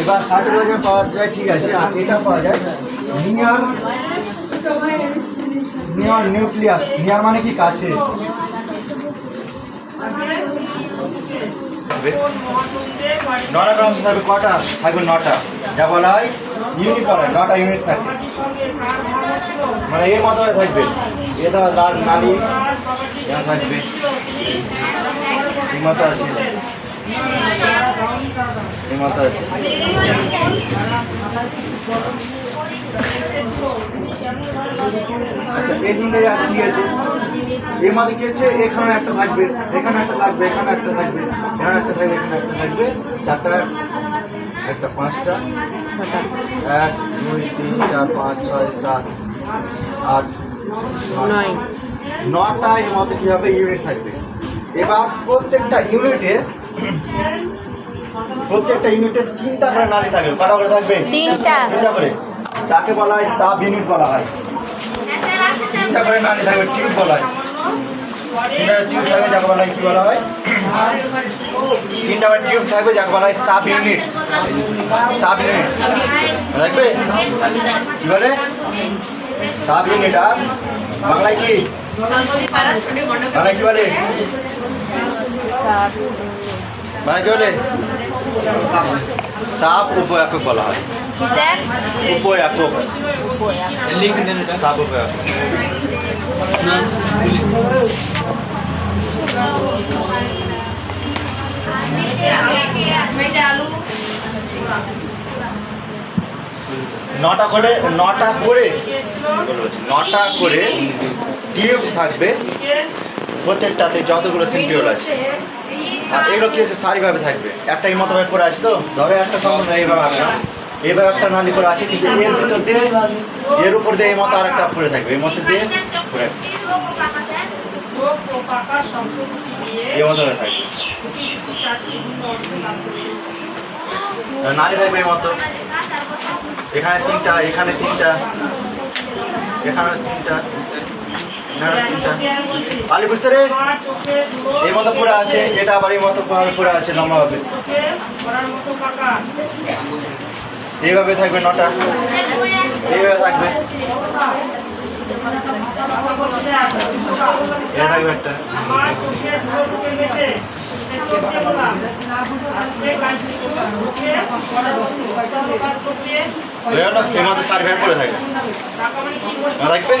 এবার সাইটোপ্লাজম পাওয়া যায়, ঠিক আছে। আর এটা পাওয়া যায় নিয়ার নিউক্লিয়াস। নিয়ার মানে কি কাছে। নটা ক্রমশ থাকবে, কটা থাকবে? 9টা। যা বলা হয় ইউনিট বলা হয়, 9টা ইউনিট থাকে, মানে এর মতো থাকবে। এটা লাল নালি থাকবে, এই মতো আছে, এই মতো আছে। আচ্ছা, এই তিনটাই আছে, ঠিক আছে। এর মধ্যে কি হচ্ছে, এখানে একটা থাকবে, এখানে একটা থাকবে, এখানে একটা থাকবে, এখানে একটা থাকবে, এখানে একটা থাকবে, 4টা, একটা 5টা, 1 2 3 4 5 6 7 8 9টা এর মধ্যে কি হবে, ইউনিট থাকবে। এবার প্রত্যেকটা ইউনিটে 3টা করে নালী থাকবে। কটা করে থাকবে? 3টা করে, যাকে বলা হয় সাব ইউনিট বলা হয়। 3টা করে নালী থাকবে, টিউব বলা হয়। 3টা টিউব থাকবে, যাকে বলা হয় কি বলা হয়? 3টা করে টিউব থাকবে, যাকে বলা হয় সাব ইউনিট। সাব ইউনিট থাকবে, কি বলে? Sub unit. আর বাংলায় কি, বাংলায় কি বলে? মানে কি বলে? সাব উপ-একক বলা হয়। উপ-একক, সাব উপ-একক। নটা করে টিউব থাকবে প্রত্যেকটাতে, যতগুলো সেন্ট্রিওল আছে। আর এগুলো কি হচ্ছে, সারিভাবে থাকবে। একটা এই মতো ভাবে পড়ে আছে, তো ধরো একটা সম্পূর্ণ এইভাবে আসলাম, এইভাবে একটা নালী করে আছে, কিন্তু এর ভিতর দিয়ে, এর উপর দিয়ে এই মতো আর একটা পড়ে থাকবে, এর মধ্যে দিয়ে পড়ে এই মতো থাকবে, নালী থাকবে এই মতো। এখানে 3টা, এখানে 3টা, এখানে 3টা, পালি বুঝতে রে, এই মতো পুরো আছে। এটা আবার এই মতো পুরো আছে, লম্বা হবে, এইভাবে থাকবে। 9টা এইভাবে থাকবে, এ থাকবে একটা। এর মধ্যে 4 ভাগ করে থাকবে, থাকবে।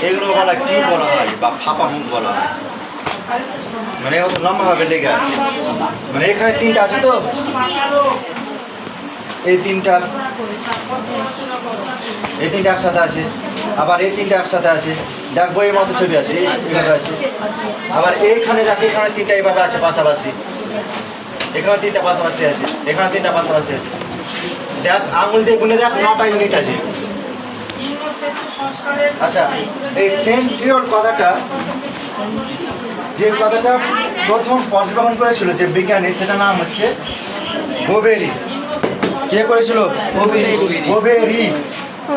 এগুলো বলা টিউব বলা হয়, বা ফাঁপা মুখ বলা হয়। মানে অত লম্বা ভাবে লেগে আছে, মানে এখানে 3টা আছে, তো এই 3টা, এই 3টা একসাথে আছে, আবার এই 3টা একসাথে আছে। দেখ বইয়ের মতো ছবি আছে, এইভাবে আছে। আবার এইখানে দেখ, এখানে 3টা এইভাবে আছে পাশাপাশি, এখানে 3টা পাশাপাশি আছে, এখানে 3টা পাশাপাশি আছে। দেখ আঙুল দিয়ে গুনে দেখ, 9টা ইউনিট আছে। আচ্ছা, এই সেন্ট্রিওল কথাটা, যে কথাটা প্রথম পর্যবেক্ষণ করেছিল যে বিজ্ঞানী, সেটা নাম হচ্ছে বোবেরি। কে করেছিল? বোবেরি,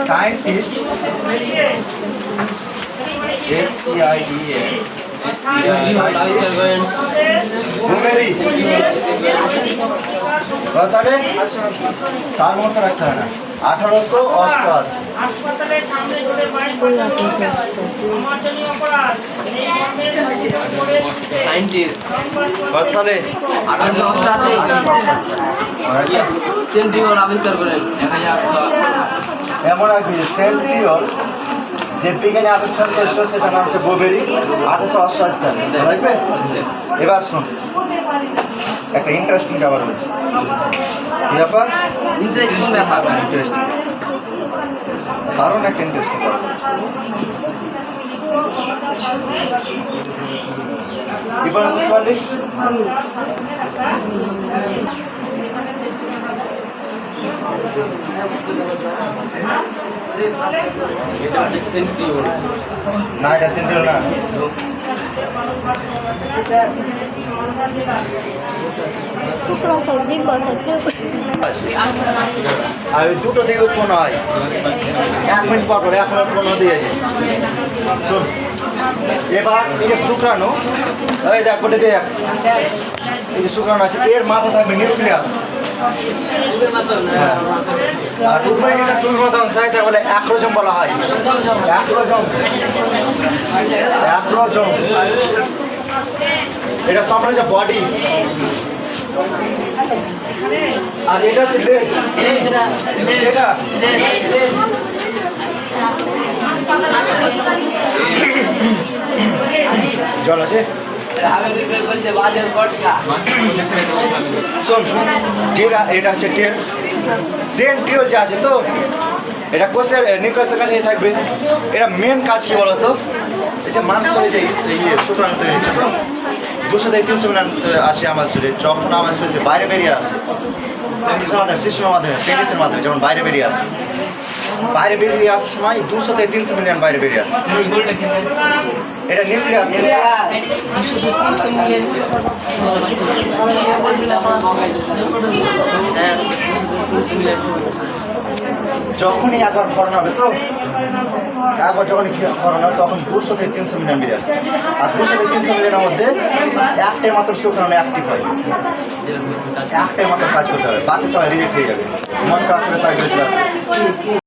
সায়েন্টিস্ট, বোবেরি। সাল মশা রাখতে হয় না, 1888। কত সালে? সেন্ট্রিওল আবিষ্কার করেন 1800। এমন আর কি, সেন্ট্রিওল যে বিজ্ঞানী আবিষ্কার করেছিল, সেটা নাম হচ্ছে বোবেরি, 1888 সালে। দেখবে, এবার শোন, একটা ইন্টারেস্টিং ব্যাপার হচ্ছে। কি ব্যাপার? ইন্টারেস্টিং ব্যাপার, ইন্টারেস্টিং, কারণ একটা ইন্টারেস্টিং ব্যাপার। এবার বুঝতে পারলি? না, এটা সেন্ট্রিওল না। আর ওই দুটো থেকে উৎপন্ন হয় 1 মিনিট পর পর, এখন উৎপন্ন দিয়ে যায়। শোন, এবার এই যে শুক্রাণু, এই দেখ কোটে দেখ, এই যে শুক্রাণু আছে এর মাথা থাকবে নিউক্লিয়াস। হ্যাঁ। আর উপরে যেটা টুপির মতো অংশ থাকে তাহলে অ্যাক্রোজম বলা হয়। Acrosome, acrosome. এটা সব হচ্ছে বডি। আর এটা হচ্ছে লেজ। এটা জল আছে। শোন, যেটা এটা হচ্ছে টেল, সেন্ট্রিওল যে আছে তো এটা কোষের নিউক্লিয়াসের কাছেই থাকবে। এটা মেন কাজ কি বলতো, এই যে মানুষ শরীরে যে ইয়ে শুক্রাণু তৈরি হচ্ছে তো 200 থেকে 300 মিলিয়ন আসে আমার শরীরে, যখন আমার শরীরে বাইরে বেরিয়ে আসে কিসের মাধ্যমে, সিস্টেমের মাধ্যমে, পেনিসের মাধ্যমে যখন বাইরে বেরিয়ে আসে, বাইরে বেরিয়ে আসার সময় 200 থেকে 300 মিলিয়ন বাইরে বেরিয়ে আসে। এটা নিউক্লিয়াস। যখনই একবার ক্ষরণ হবে তো একবার যখনই ক্ষরণ হবে তখন 200 থেকে 300 মিলিয়ন বেরিয়ে আসে। আর 200 থেকে 300 মিলিয়নের মধ্যে একটাই মাত্র শুক্রাণু অ্যাক্টিভ হয়, একটাই মাত্র কাজ করতে হবে, বাকি সবাই রিজেক্ট হয়ে যাবে। মন খারাপ করে সবাই